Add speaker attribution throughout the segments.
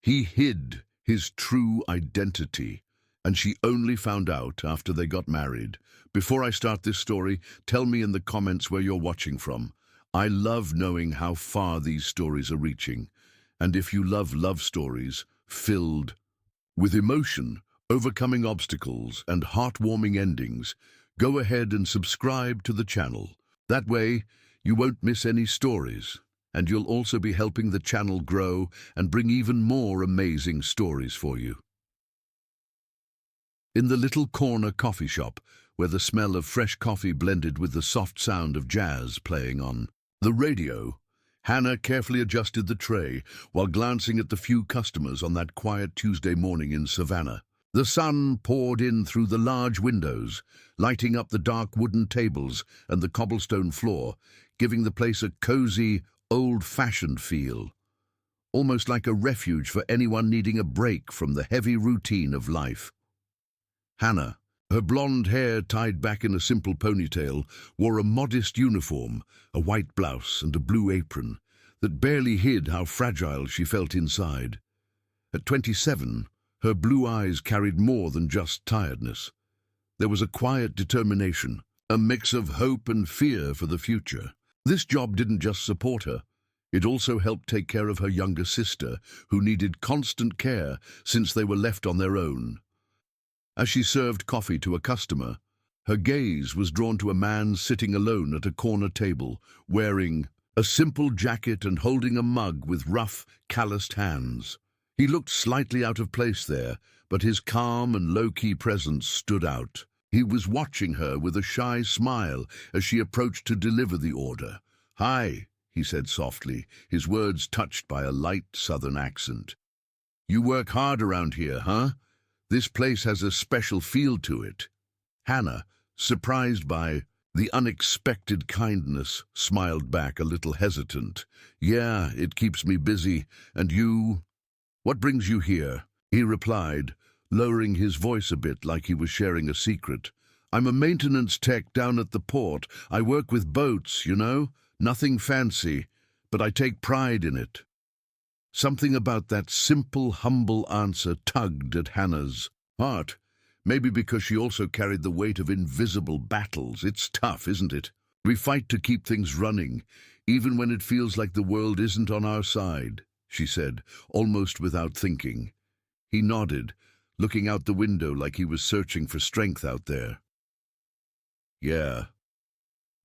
Speaker 1: He hid his true identity, and she only found out after they got married. Before I start this story, tell me in the comments where you're watching from. I love knowing how far these stories are reaching. And if you love love stories filled with emotion, overcoming obstacles, and heartwarming endings, go ahead and subscribe to the channel. That way, you won't miss any stories, and you'll also be helping the channel grow and bring even more amazing stories for you. In the little corner coffee shop, where the smell of fresh coffee blended with the soft sound of jazz playing on the radio, Hannah carefully adjusted the tray while glancing at the few customers on that quiet Tuesday morning in Savannah. The sun poured in through the large windows, lighting up the dark wooden tables and the cobblestone floor, giving the place a cozy, old-fashioned feel, almost like a refuge for anyone needing a break from the heavy routine of life. Hannah, her blonde hair tied back in a simple ponytail, wore a modest uniform, a white blouse and a blue apron that barely hid how fragile she felt inside. At 27, her blue eyes carried more than just tiredness. There was a quiet determination, a mix of hope and fear for the future. This job didn't just support her. It also helped take care of her younger sister, who needed constant care since they were left on their own. As she served coffee to a customer, her gaze was drawn to a man sitting alone at a corner table, wearing a simple jacket and holding a mug with rough, calloused hands. He looked slightly out of place there, but his calm and low-key presence stood out. He was watching her with a shy smile as she approached to deliver the order. "Hi," he said softly, his words touched by a light southern accent. "You work hard around here, huh? This place has a special feel to it." Hannah, surprised by the unexpected kindness, smiled back a little hesitant. "Yeah, it keeps me busy. And you? What brings you here?" He replied, lowering his voice a bit like he was sharing a secret. "I'm a maintenance tech down at the port. I work with boats, you know? Nothing fancy, but I take pride in it." Something about that simple, humble answer tugged at Hannah's heart. Maybe because she also carried the weight of invisible battles. It's tough, isn't it? We fight to keep things running, even when it feels like the world isn't on our side, she said, almost without thinking. He nodded, looking out the window like he was searching for strength out there. "Yeah,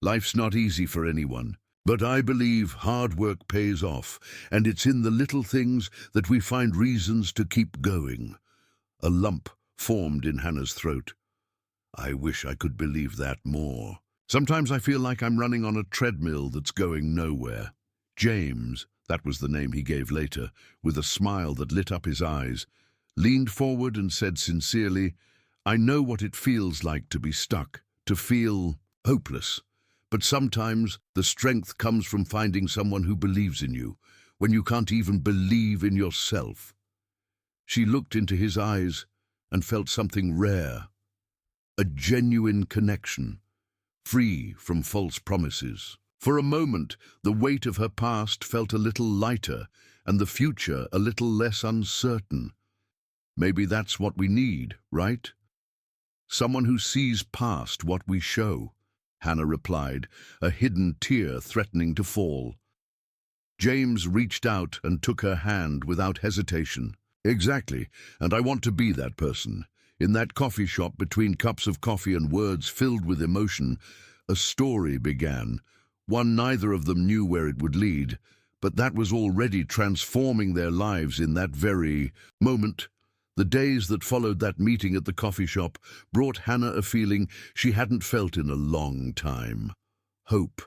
Speaker 1: life's not easy for anyone. But I believe hard work pays off, and it's in the little things that we find reasons to keep going." A lump formed in Hannah's throat. "I wish I could believe that more. Sometimes I feel like I'm running on a treadmill that's going nowhere." James, that was the name he gave later, with a smile that lit up his eyes, leaned forward and said sincerely, "I know what it feels like to be stuck, to feel hopeless. But sometimes the strength comes from finding someone who believes in you, when you can't even believe in yourself." She looked into his eyes and felt something rare, a genuine connection, free from false promises. For a moment, the weight of her past felt a little lighter, and the future a little less uncertain. Maybe that's what we need, right? Someone who sees past what we show, Hannah replied, a hidden tear threatening to fall. James reached out and took her hand without hesitation. "Exactly, and I want to be that person." In that coffee shop, between cups of coffee and words filled with emotion, a story began, one neither of them knew where it would lead, but that was already transforming their lives in that very moment. The days that followed that meeting at the coffee shop brought Hannah a feeling she hadn't felt in a long time. Hope.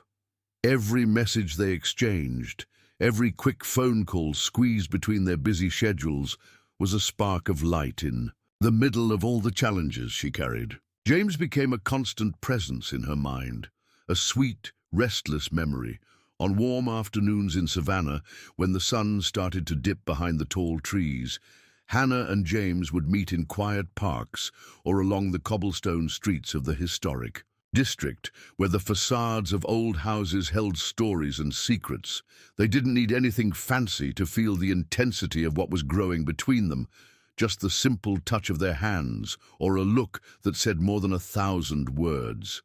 Speaker 1: Every message they exchanged, every quick phone call squeezed between their busy schedules, was a spark of light in the middle of all the challenges she carried. James became a constant presence in her mind, a sweet, restless memory. On warm afternoons in Savannah, when the sun started to dip behind the tall trees, Hannah and James would meet in quiet parks or along the cobblestone streets of the historic district where the facades of old houses held stories and secrets. They didn't need anything fancy to feel the intensity of what was growing between them, just the simple touch of their hands or a look that said more than 1,000 words.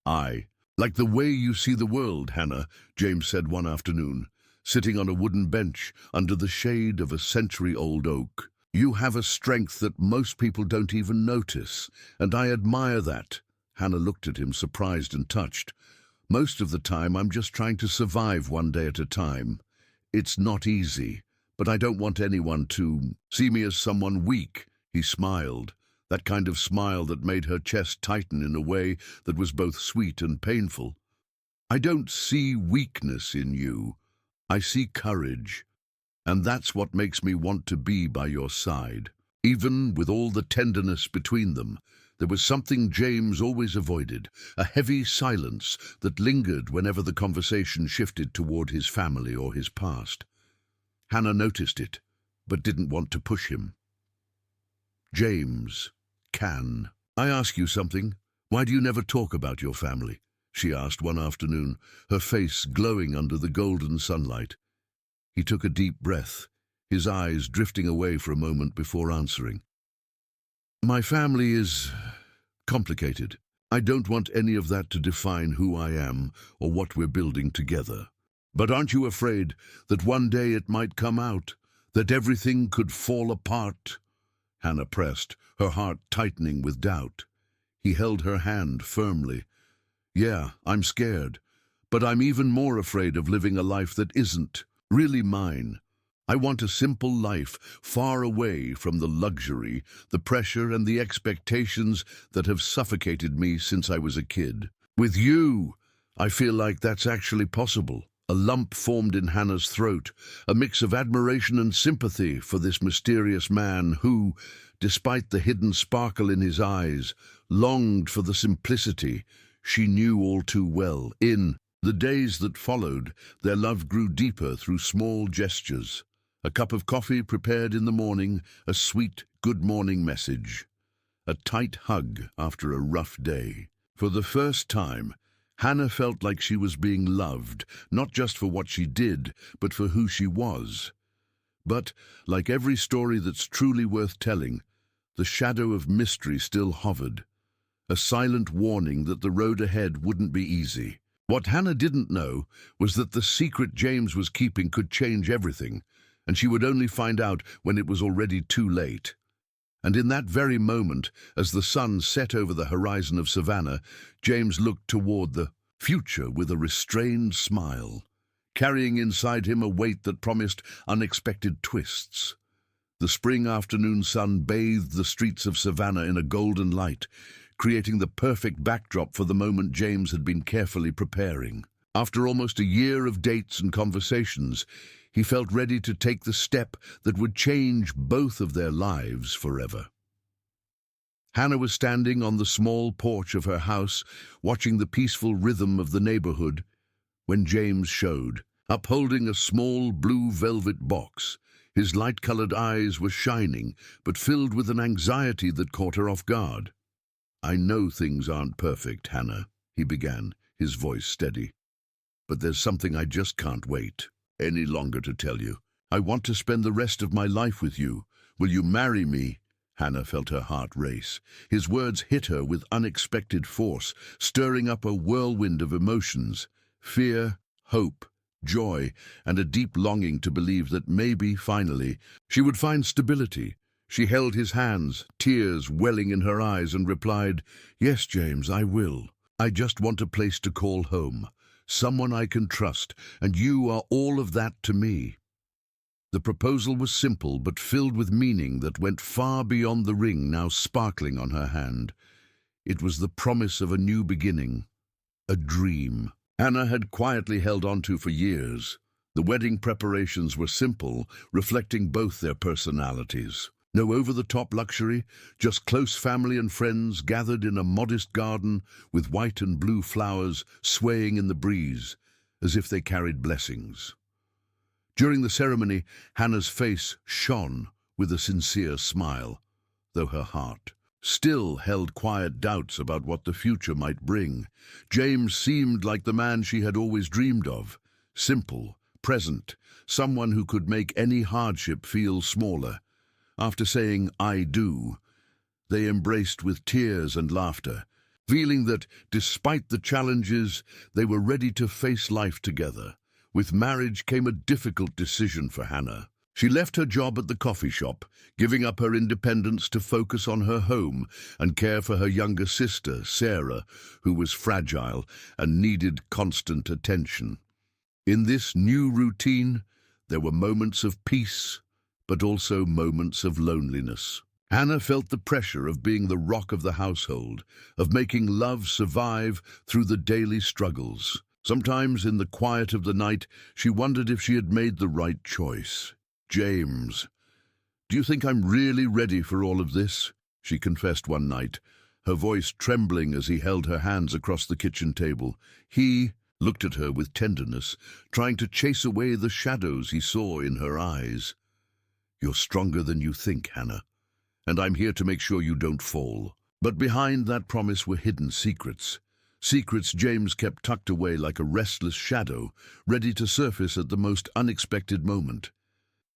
Speaker 1: Like the way you see the world, Hannah," James said one afternoon, sitting on a wooden bench under the shade of a century-old oak. "You have a strength that most people don't even notice, and I admire that." Hannah looked at him, surprised and touched. "Most of the time, I'm just trying to survive one day at a time. It's not easy, but I don't want anyone to see me as someone weak." He smiled, that kind of smile that made her chest tighten in a way that was both sweet and painful. "I don't see weakness in you. I see courage, and that's what makes me want to be by your side." Even with all the tenderness between them, there was something James always avoided, a heavy silence that lingered whenever the conversation shifted toward his family or his past. Hannah noticed it, but didn't want to push him. "James, can I ask you something? Why do you never talk about your family?" she asked one afternoon, her face glowing under the golden sunlight. He took a deep breath, his eyes drifting away for a moment before answering. "My family is complicated. I don't want any of that to define who I am or what we're building together. But aren't you afraid that one day it might come out, that everything could fall apart?" Hannah pressed, her heart tightening with doubt. He held her hand firmly. "Yeah, I'm scared, but I'm even more afraid of living a life that isn't really mine. I want a simple life, far away from the luxury, the pressure and the expectations that have suffocated me since I was a kid. With you, I feel like that's actually possible." A lump formed in Hannah's throat, a mix of admiration and sympathy for this mysterious man who, despite the hidden sparkle in his eyes, longed for the simplicity she knew all too well. In the days that followed, their love grew deeper through small gestures. A cup of coffee prepared in the morning, a sweet good morning message, a tight hug after a rough day. For the first time, Hannah felt like she was being loved, not just for what she did, but for who she was. But, like every story that's truly worth telling, the shadow of mystery still hovered, a silent warning that the road ahead wouldn't be easy. What Hannah didn't know was that the secret James was keeping could change everything, and she would only find out when it was already too late. And in that very moment, as the sun set over the horizon of Savannah, James looked toward the future with a restrained smile, carrying inside him a weight that promised unexpected twists. The spring afternoon sun bathed the streets of Savannah in a golden light, creating the perfect backdrop for the moment James had been carefully preparing. After almost a year of dates and conversations, he felt ready to take the step that would change both of their lives forever. Hannah was standing on the small porch of her house, watching the peaceful rhythm of the neighborhood, when James showed, upholding a small blue velvet box. His light-colored eyes were shining, but filled with an anxiety that caught her off guard. "I know things aren't perfect, Hannah," he began, his voice steady. "But there's something I just can't wait any longer to tell you. I want to spend the rest of my life with you. Will you marry me?" Hannah felt her heart race. His words hit her with unexpected force, stirring up a whirlwind of emotions: fear, hope, joy, and a deep longing to believe that maybe, finally, she would find stability. She held his hands, tears welling in her eyes, and replied, "Yes, James, I will. I just want a place to call home, someone I can trust, and you are all of that to me." The proposal was simple but filled with meaning that went far beyond the ring now sparkling on her hand. It was the promise of a new beginning, a dream Hannah had quietly held onto for years. The wedding preparations were simple, reflecting both their personalities. No over-the-top luxury, just close family and friends gathered in a modest garden with white and blue flowers swaying in the breeze, as if they carried blessings. During the ceremony, Hannah's face shone with a sincere smile, though her heart still held quiet doubts about what the future might bring. James seemed like the man she had always dreamed of, simple, present, someone who could make any hardship feel smaller. After saying, "I do," they embraced with tears and laughter, feeling that, despite the challenges, they were ready to face life together. With marriage came a difficult decision for Hannah. She left her job at the coffee shop, giving up her independence to focus on her home and care for her younger sister, Sarah, who was fragile and needed constant attention. In this new routine, there were moments of peace, but also moments of loneliness. Hannah felt the pressure of being the rock of the household, of making love survive through the daily struggles. Sometimes in the quiet of the night, she wondered if she had made the right choice. "James, do you think I'm really ready for all of this?" she confessed one night, her voice trembling as he held her hands across the kitchen table. He looked at her with tenderness, trying to chase away the shadows he saw in her eyes. "You're stronger than you think, Hannah, and I'm here to make sure you don't fall." But behind that promise were hidden secrets. Secrets James kept tucked away like a restless shadow, ready to surface at the most unexpected moment.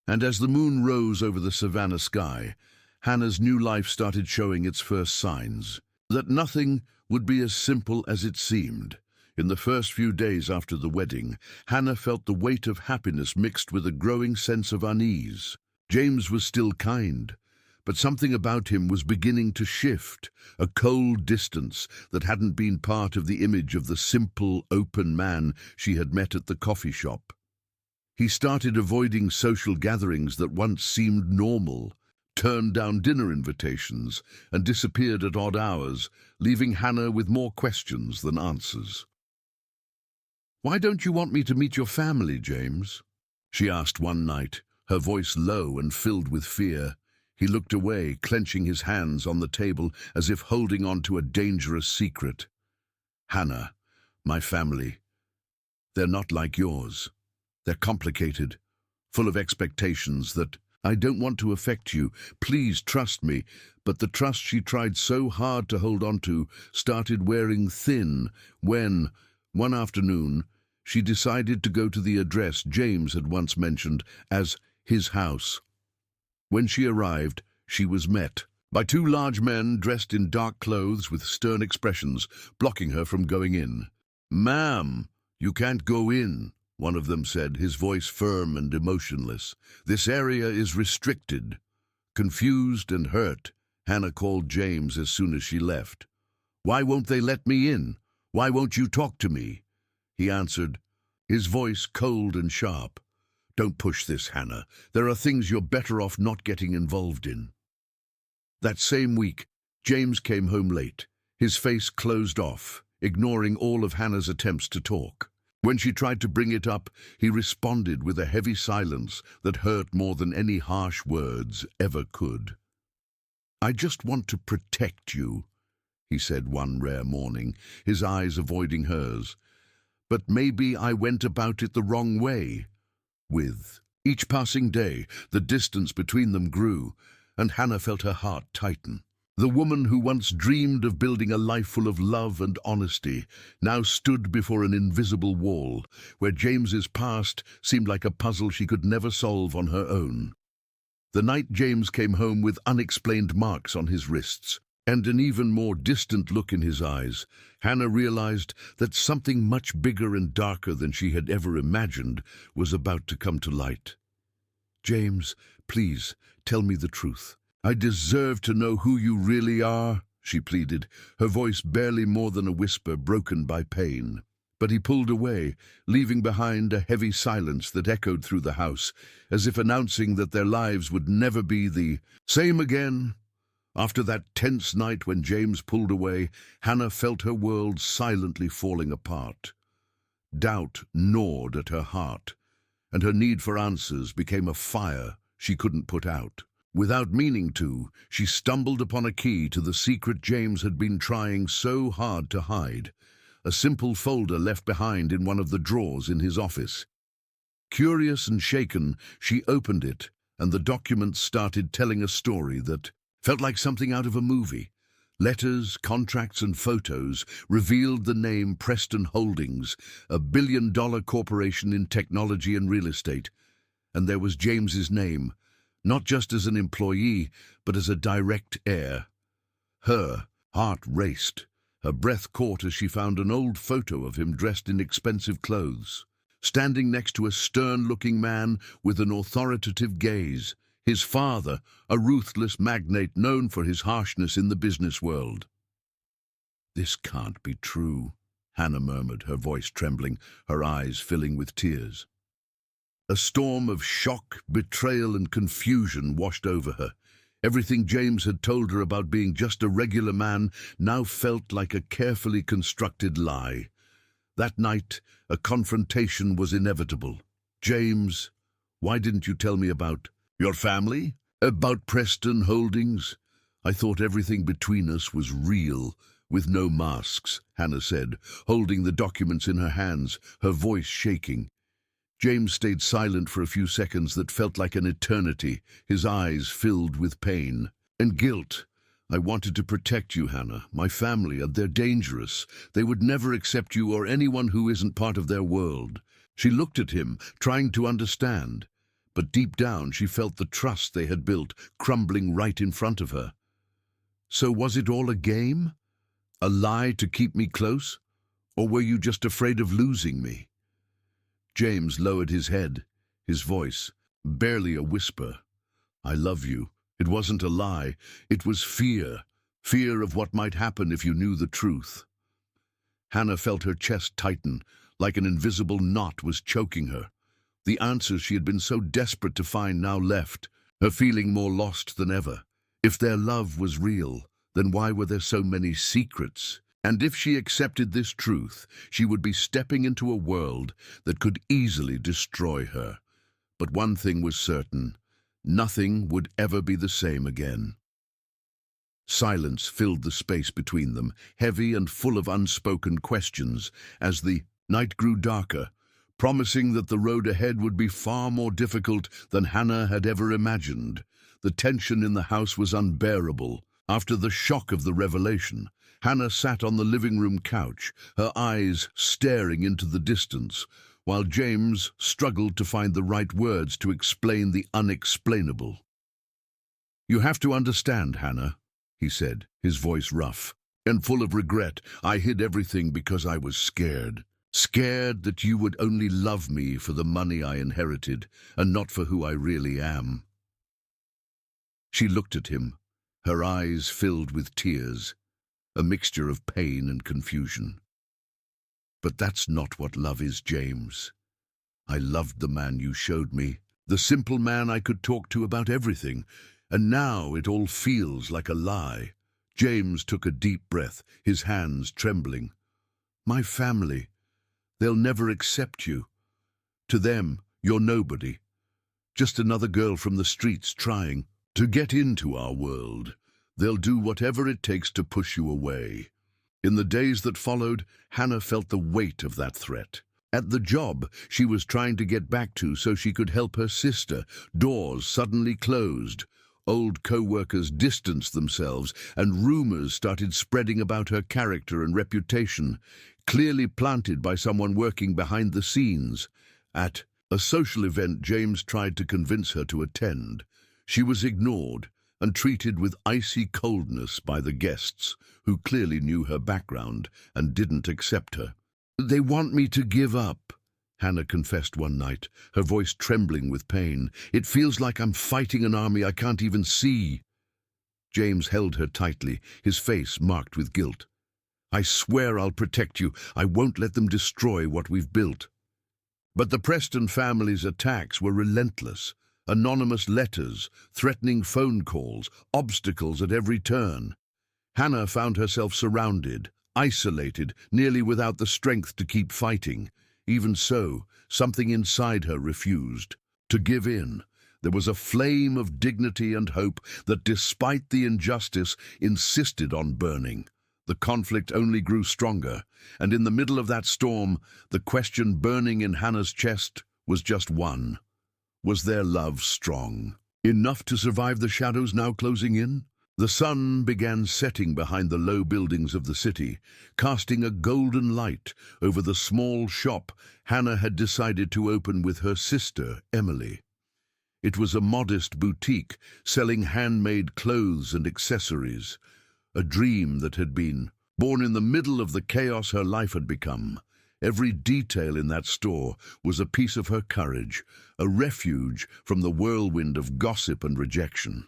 Speaker 1: And as the moon rose over the Savannah sky, Hannah's new life started showing its first signs. That nothing would be as simple as it seemed. In the first few days after the wedding, Hannah felt the weight of happiness mixed with a growing sense of unease. James was still kind, but something about him was beginning to shift, a cold distance that hadn't been part of the image of the simple, open man she had met at the coffee shop. He started avoiding social gatherings that once seemed normal, turned down dinner invitations, and disappeared at odd hours, leaving Hannah with more questions than answers. "Why don't you want me to meet your family, James?" she asked one night, her voice low and filled with fear. He looked away, clenching his hands on the table as if holding on to a dangerous secret. "Hannah, my family, they're not like yours. They're complicated, full of expectations that I don't want to affect you. Please trust me." But the trust she tried so hard to hold on to started wearing thin when, one afternoon, she decided to go to the address James had once mentioned as his house. When she arrived, she was met by two large men dressed in dark clothes with stern expressions, blocking her from going in. "Ma'am, you can't go in," one of them said, his voice firm and emotionless. "This area is restricted." Confused and hurt, Hannah called James as soon as she left. "Why won't they let me in? Why won't you talk to me?" He answered, his voice cold and sharp. "Don't push this, Hannah. There are things you're better off not getting involved in." That same week, James came home late, his face closed off, ignoring all of Hannah's attempts to talk. When she tried to bring it up, he responded with a heavy silence that hurt more than any harsh words ever could. "I just want to protect you," he said one rare morning, his eyes avoiding hers. "But maybe I went about it the wrong way." With each passing day, the distance between them grew, and Hannah felt her heart tighten. The woman who once dreamed of building a life full of love and honesty now stood before an invisible wall, where James's past seemed like a puzzle she could never solve on her own. The night James came home with unexplained marks on his wrists and an even more distant look in his eyes, Hannah realized that something much bigger and darker than she had ever imagined was about to come to light. "James, please, tell me the truth. I deserve to know who you really are," she pleaded, her voice barely more than a whisper broken by pain. But he pulled away, leaving behind a heavy silence that echoed through the house, as if announcing that their lives would never be the same again. After that tense night when James pulled away, Hannah felt her world silently falling apart. Doubt gnawed at her heart, and her need for answers became a fire she couldn't put out. Without meaning to, she stumbled upon a key to the secret James had been trying so hard to hide, a simple folder left behind in one of the drawers in his office. Curious and shaken, she opened it, and the document started telling a story that felt like something out of a movie. Letters, contracts, and photos revealed the name Preston Holdings, a billion-dollar corporation in technology and real estate. And there was James's name, not just as an employee, but as a direct heir. Her heart raced. Her breath caught as she found an old photo of him dressed in expensive clothes, standing next to a stern-looking man with an authoritative gaze. His father, a ruthless magnate known for his harshness in the business world. "This can't be true," Hannah murmured, her voice trembling, her eyes filling with tears. A storm of shock, betrayal, and confusion washed over her. Everything James had told her about being just a regular man now felt like a carefully constructed lie. That night, a confrontation was inevitable. "James, why didn't you tell me about your family? About Preston Holdings? I thought everything between us was real, with no masks," Hannah said, holding the documents in her hands, her voice shaking. James stayed silent for a few seconds that felt like an eternity, his eyes filled with pain and guilt. "I wanted to protect you, Hannah, my family, and they're dangerous. They would never accept you or anyone who isn't part of their world." She looked at him, trying to understand. But deep down she felt the trust they had built crumbling right in front of her. "So was it all a game? A lie to keep me close? Or were you just afraid of losing me?" James lowered his head, his voice barely a whisper. "I love you. It wasn't a lie. It was fear. Fear of what might happen if you knew the truth." Hannah felt her chest tighten, like an invisible knot was choking her. The answers she had been so desperate to find now left, her feeling more lost than ever. If their love was real, then why were there so many secrets? And if she accepted this truth, she would be stepping into a world that could easily destroy her. But one thing was certain: nothing would ever be the same again. Silence filled the space between them, heavy and full of unspoken questions, as the night grew darker, promising that the road ahead would be far more difficult than Hannah had ever imagined. The tension in the house was unbearable. After the shock of the revelation, Hannah sat on the living room couch, her eyes staring into the distance, while James struggled to find the right words to explain the unexplainable. "You have to understand, Hannah," he said, his voice rough and full of regret. "I hid everything because I was scared. Scared that you would only love me for the money I inherited and not for who I really am." She looked at him, her eyes filled with tears, a mixture of pain and confusion. "But that's not what love is, James. I loved the man you showed me, the simple man I could talk to about everything, and now it all feels like a lie." James took a deep breath, his hands trembling. "My family, they'll never accept you. To them, you're nobody. Just another girl from the streets trying to get into our world. They'll do whatever it takes to push you away." In the days that followed, Hannah felt the weight of that threat. At the job she was trying to get back to so she could help her sister, doors suddenly closed. Old co-workers distanced themselves, and rumors started spreading about her character and reputation, clearly planted by someone working behind the scenes. At a social event James tried to convince her to attend, she was ignored and treated with icy coldness by the guests, who clearly knew her background and didn't accept her. "They want me to give up," Hannah confessed one night, her voice trembling with pain. "It feels like I'm fighting an army I can't even see." James held her tightly, his face marked with guilt. "I swear I'll protect you. I won't let them destroy what we've built." But the Preston family's attacks were relentless. Anonymous letters, threatening phone calls, obstacles at every turn. Hannah found herself surrounded, isolated, nearly without the strength to keep fighting. Even so, something inside her refused to give in. There was a flame of dignity and hope that, despite the injustice, insisted on burning. The conflict only grew stronger, and in the middle of that storm, the question burning in Hannah's chest was just one. Was their love strong enough to survive the shadows now closing in? The sun began setting behind the low buildings of the city, casting a golden light over the small shop Hannah had decided to open with her sister, Emily. It was a modest boutique selling handmade clothes and accessories, a dream that had been born in the middle of the chaos her life had become. Every detail in that store was a piece of her courage, a refuge from the whirlwind of gossip and rejection.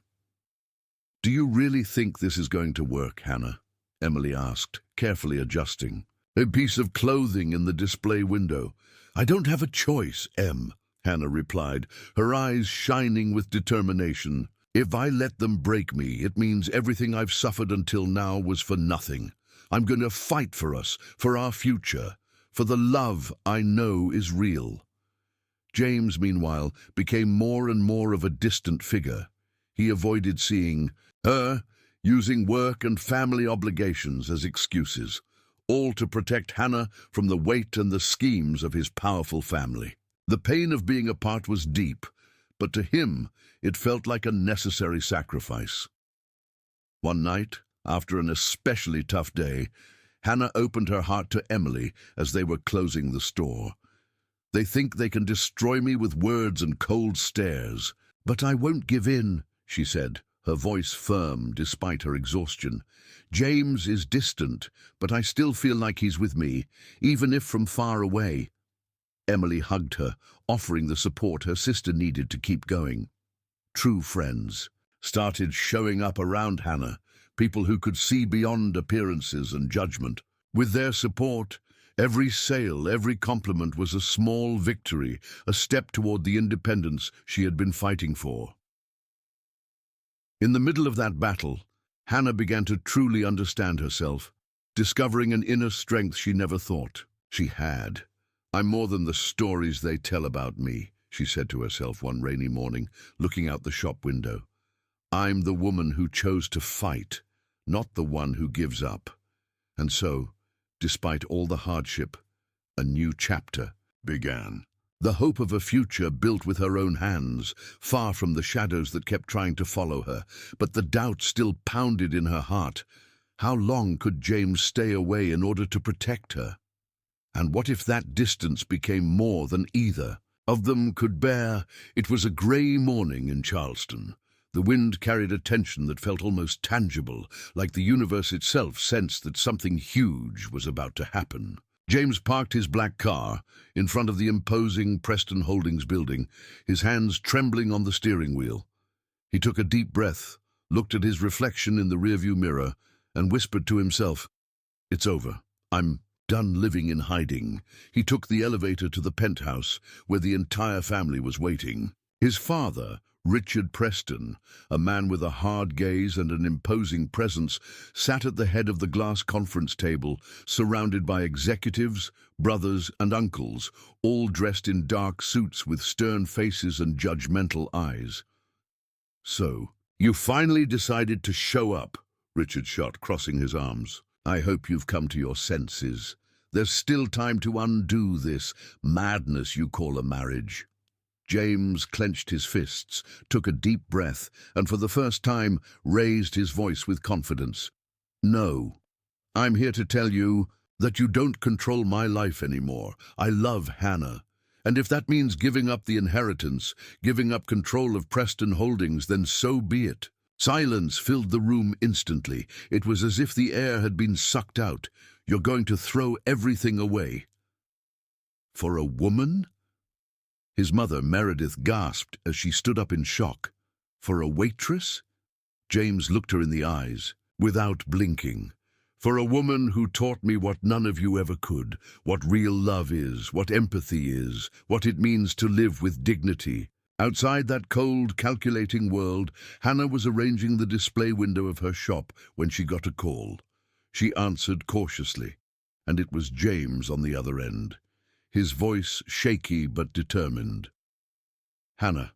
Speaker 1: "Do you really think this is going to work, Hannah?" Emily asked, carefully adjusting a piece of clothing in the display window. "I don't have a choice, Em," Hannah replied, her eyes shining with determination. "If I let them break me, it means everything I've suffered until now was for nothing. I'm going to fight for us, for our future, for the love I know is real." James, meanwhile, became more and more of a distant figure. He avoided seeing her, using work and family obligations as excuses, all to protect Hannah from the weight and the schemes of his powerful family. The pain of being apart was deep, but to him it felt like a necessary sacrifice. One night, after an especially tough day, Hannah opened her heart to Emily as they were closing the store. "They think they can destroy me with words and cold stares, but I won't give in," she said, her voice firm despite her exhaustion. "James is distant, but I still feel like he's with me, even if from far away." Emily hugged her, offering the support her sister needed to keep going. True friends started showing up around Hannah, people who could see beyond appearances and judgment. With their support, every sale, every compliment was a small victory, a step toward the independence she had been fighting for. In the middle of that battle, Hannah began to truly understand herself, discovering an inner strength she never thought she had. "I'm more than the stories they tell about me," she said to herself one rainy morning, looking out the shop window. "I'm the woman who chose to fight, not the one who gives up." And so, despite all the hardship, a new chapter began. The hope of a future built with her own hands, far from the shadows that kept trying to follow her, but the doubt still pounded in her heart. How long could James stay away in order to protect her? And what if that distance became more than either of them could bear? It was a grey morning in Charleston. The wind carried a tension that felt almost tangible, like the universe itself sensed that something huge was about to happen. James parked his black car in front of the imposing Preston Holdings building, his hands trembling on the steering wheel. He took a deep breath, looked at his reflection in the rearview mirror, and whispered to himself, "It's over. I'm done living in hiding." He took the elevator to the penthouse, where the entire family was waiting. His father, Richard Preston, a man with a hard gaze and an imposing presence, sat at the head of the glass conference table, surrounded by executives, brothers, and uncles, all dressed in dark suits with stern faces and judgmental eyes. "So, you finally decided to show up," Richard shot, crossing his arms. "I hope you've come to your senses. There's still time to undo this madness you call a marriage." James clenched his fists, took a deep breath, and for the first time raised his voice with confidence. "No, I'm here to tell you that you don't control my life anymore. I love Hannah. And if that means giving up the inheritance, giving up control of Preston Holdings, then so be it." Silence filled the room instantly. It was as if the air had been sucked out. "You're going to throw everything away." "For a woman?" His mother, Meredith, gasped as she stood up in shock. "For a waitress?" James looked her in the eyes, without blinking. "For a woman who taught me what none of you ever could, what real love is, what empathy is, what it means to live with dignity." Outside that cold, calculating world, Hannah was arranging the display window of her shop when she got a call. She answered cautiously, and it was James on the other end, his voice shaky but determined. "Hannah,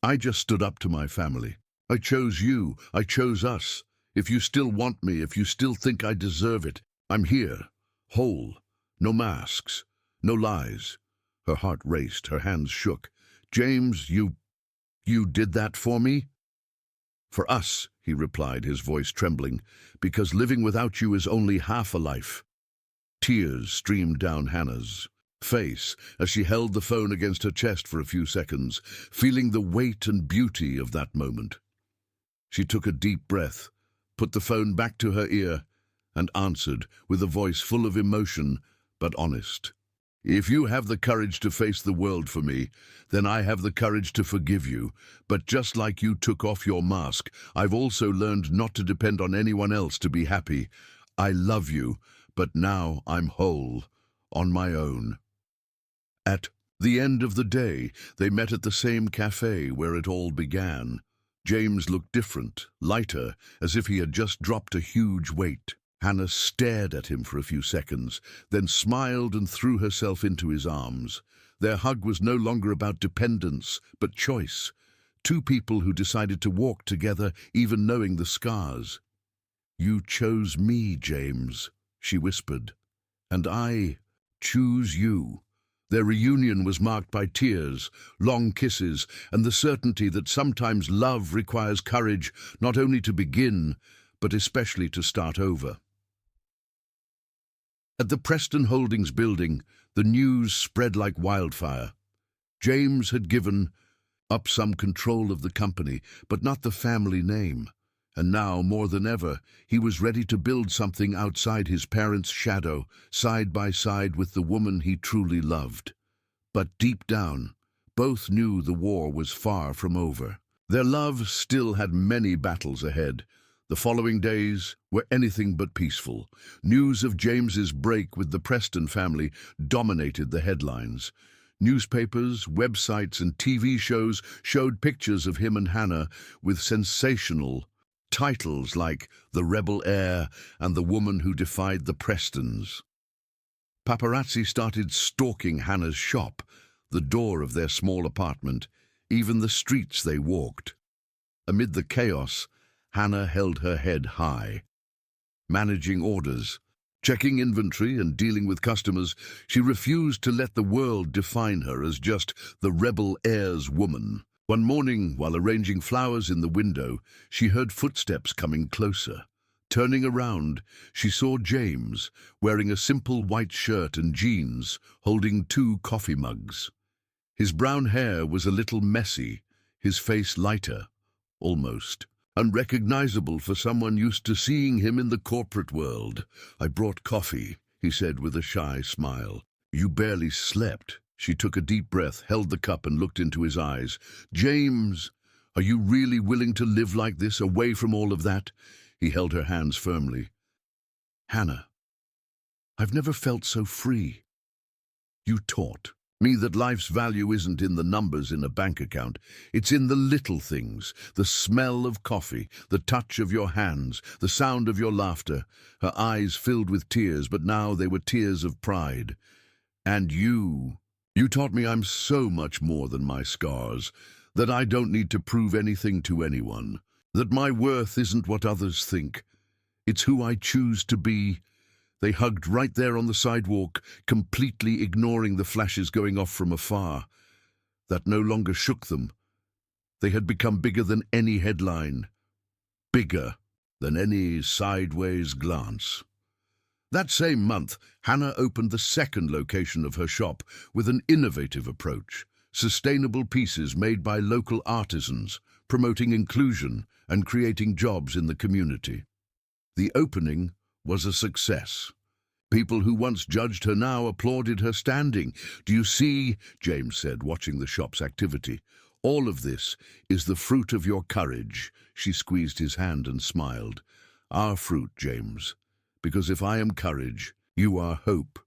Speaker 1: I just stood up to my family. I chose you. I chose us. If you still want me, if you still think I deserve it, I'm here, whole, no masks, no lies." Her heart raced, her hands shook. "James, you did that for me?" For us, he replied, his voice trembling, because living without you is only half a life. Tears streamed down Hannah's face as she held the phone against her chest for a few seconds, feeling the weight and beauty of that moment. She took a deep breath, put the phone back to her ear, and answered with a voice full of emotion but honest. If you have the courage to face the world for me, then I have the courage to forgive you. But just like you took off your mask, I've also learned not to depend on anyone else to be happy. I love you, but now I'm whole, on my own. At the end of the day, they met at the same café where it all began. James looked different, lighter, as if he had just dropped a huge weight. Hannah stared at him for a few seconds, then smiled and threw herself into his arms. Their hug was no longer about dependence, but choice. Two people who decided to walk together, even knowing the scars. "You chose me, James," she whispered, "and I choose you." Their reunion was marked by tears, long kisses, and the certainty that sometimes love requires courage not only to begin, but especially to start over. At the Preston Holdings building, the news spread like wildfire. James had given up some control of the company, but not the family name. And now, more than ever, he was ready to build something outside his parents' shadow, side by side with the woman he truly loved. But deep down, both knew the war was far from over. Their love still had many battles ahead. The following days were anything but peaceful. News of James's break with the Preston family dominated the headlines. Newspapers, websites, and TV shows showed pictures of him and Hannah with sensational titles like "The Rebel Heir" and "The Woman Who Defied the Prestons." Paparazzi started stalking Hannah's shop, the door of their small apartment, even the streets they walked. Amid the chaos, Hannah held her head high. Managing orders, checking inventory, and dealing with customers, she refused to let the world define her as just the rebel heir's woman. One morning, while arranging flowers in the window, she heard footsteps coming closer. Turning around, she saw James, wearing a simple white shirt and jeans, holding 2 coffee mugs. His brown hair was a little messy, his face lighter, almost unrecognizable for someone used to seeing him in the corporate world. "I brought coffee," he said with a shy smile. "You barely slept." She took a deep breath, held the cup, and looked into his eyes. "James, are you really willing to live like this, away from all of that?" He held her hands firmly. "Hannah, I've never felt so free. You taught me that life's value isn't in the numbers in a bank account. It's in the little things, the smell of coffee, the touch of your hands, the sound of your laughter." Her eyes filled with tears, but now they were tears of pride. "And you taught me I'm so much more than my scars, that I don't need to prove anything to anyone, that my worth isn't what others think. It's who I choose to be." They hugged right there on the sidewalk, completely ignoring the flashes going off from afar. That no longer shook them. They had become bigger than any headline, bigger than any sideways glance. That same month, Hannah opened the second location of her shop with an innovative approach: sustainable pieces made by local artisans, promoting inclusion and creating jobs in the community. The opening was a success. People who once judged her now applauded her standing. "Do you see?" James said, watching the shop's activity. "All of this is the fruit of your courage." She squeezed his hand and smiled. "Our fruit, James. Because if I am courage, you are hope."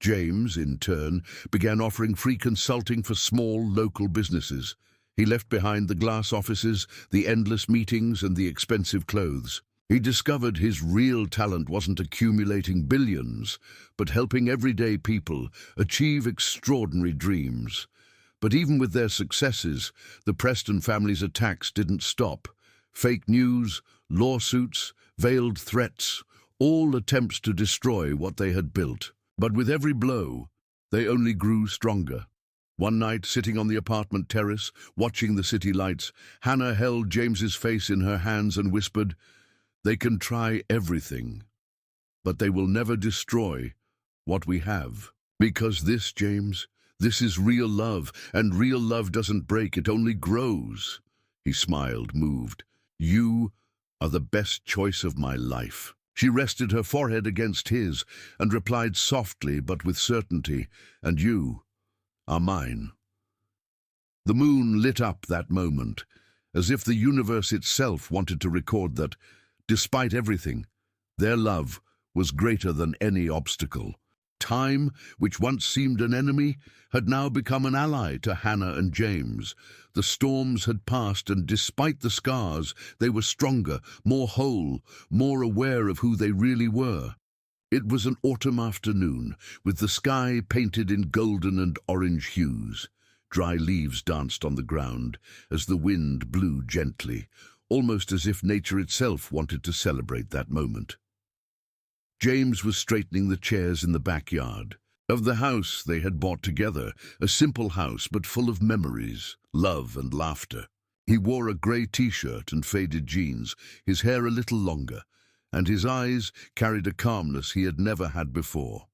Speaker 1: James, in turn, began offering free consulting for small local businesses. He left behind the glass offices, the endless meetings, and the expensive clothes. He discovered his real talent wasn't accumulating billions, but helping everyday people achieve extraordinary dreams. But even with their successes, the Preston family's attacks didn't stop. Fake news, lawsuits, veiled threats, all attempts to destroy what they had built. But with every blow, they only grew stronger. One night, sitting on the apartment terrace, watching the city lights, Hannah held James's face in her hands and whispered, "They can try everything, but they will never destroy what we have. Because this, James, this is real love, and real love doesn't break, it only grows." He smiled, moved. "You are the best choice of my life." She rested her forehead against his and replied softly but with certainty, "And you are mine." The moon lit up that moment, as if the universe itself wanted to record that, despite everything, their love was greater than any obstacle. Time, which once seemed an enemy, had now become an ally to Hannah and James. The storms had passed, and despite the scars, they were stronger, more whole, more aware of who they really were. It was an autumn afternoon, with the sky painted in golden and orange hues. Dry leaves danced on the ground as the wind blew gently, almost as if nature itself wanted to celebrate that moment. James was straightening the chairs in the backyard of the house they had bought together, a simple house but full of memories, love and laughter. He wore a grey t-shirt and faded jeans, his hair a little longer, and his eyes carried a calmness he had never had before.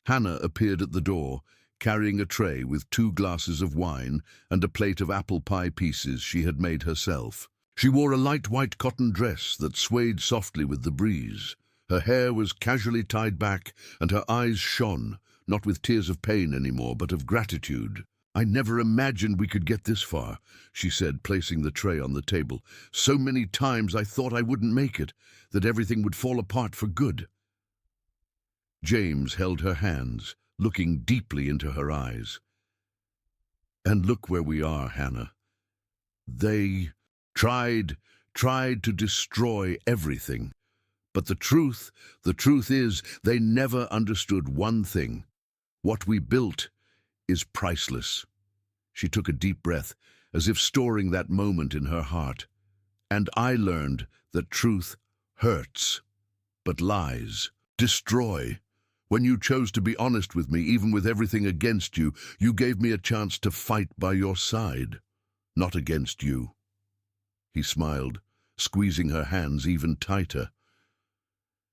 Speaker 1: Hannah appeared at the door, carrying a tray with 2 glasses of wine and a plate of apple pie pieces she had made herself. She wore a light white cotton dress that swayed softly with the breeze. Her hair was casually tied back, and her eyes shone, not with tears of pain anymore, but of gratitude. "I never imagined we could get this far," she said, placing the tray on the table. "So many times I thought I wouldn't make it, that everything would fall apart for good." James held her hands, looking deeply into her eyes. "And look where we are, Hannah. They tried to destroy everything. But the truth is, they never understood one thing. What we built is priceless." She took a deep breath, as if storing that moment in her heart. "And I learned that truth hurts, but lies destroy. When you chose to be honest with me, even with everything against you, you gave me a chance to fight by your side, not against you." He smiled, squeezing her hands even tighter.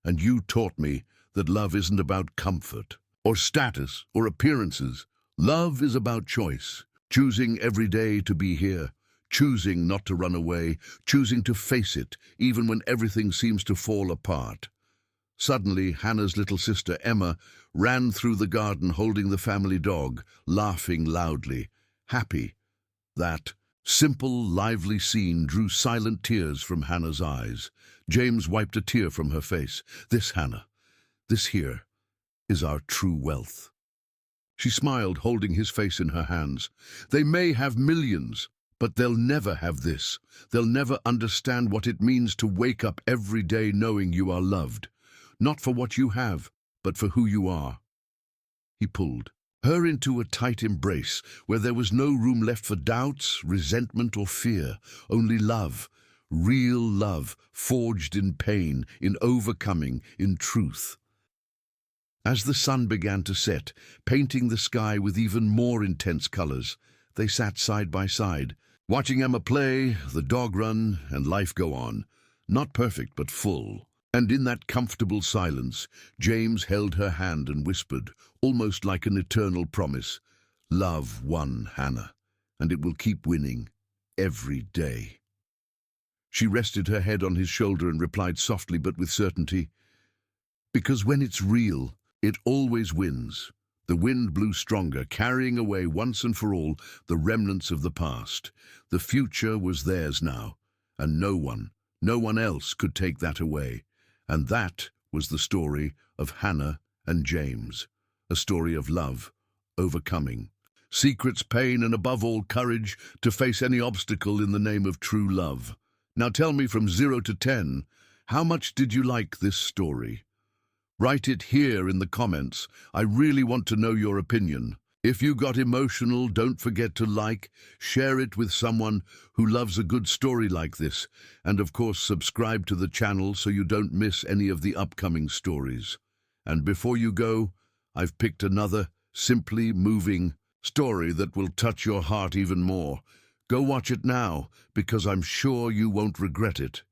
Speaker 1: "And you taught me that love isn't about comfort, or status, or appearances. Love is about choice, choosing every day to be here, choosing not to run away, choosing to face it, even when everything seems to fall apart." Suddenly, Hannah's little sister, Emma, ran through the garden holding the family dog, laughing loudly, happy. That simple, lively scene drew silent tears from Hannah's eyes. James wiped a tear from her face. "This, Hannah, this here, is our true wealth." She smiled, holding his face in her hands. "They may have millions, but they'll never have this. They'll never understand what it means to wake up every day knowing you are loved. Not for what you have, but for who you are." He pulled her into a tight embrace where there was no room left for doubts, resentment, or fear. Only love, real love, forged in pain, in overcoming, in truth. As the sun began to set, painting the sky with even more intense colors, they sat side by side, watching Emma play, the dog run, and life go on. Not perfect, but full. And in that comfortable silence, James held her hand and whispered, almost like an eternal promise, "Love won, Hannah, and it will keep winning every day." She rested her head on his shoulder and replied softly but with certainty, "Because when it's real, it always wins." The wind blew stronger, carrying away once and for all the remnants of the past. The future was theirs now, and no one else could take that away. And that was the story of Hannah and James, a story of love, overcoming, secrets, pain, and above all, courage to face any obstacle in the name of true love. Now tell me, from 0 to 10, how much did you like this story? Write it here in the comments. I really want to know your opinion. If you got emotional, don't forget to like, share it with someone who loves a good story like this, and of course subscribe to the channel so you don't miss any of the upcoming stories. And before you go, I've picked another simply moving story that will touch your heart even more. Go watch it now, because I'm sure you won't regret it.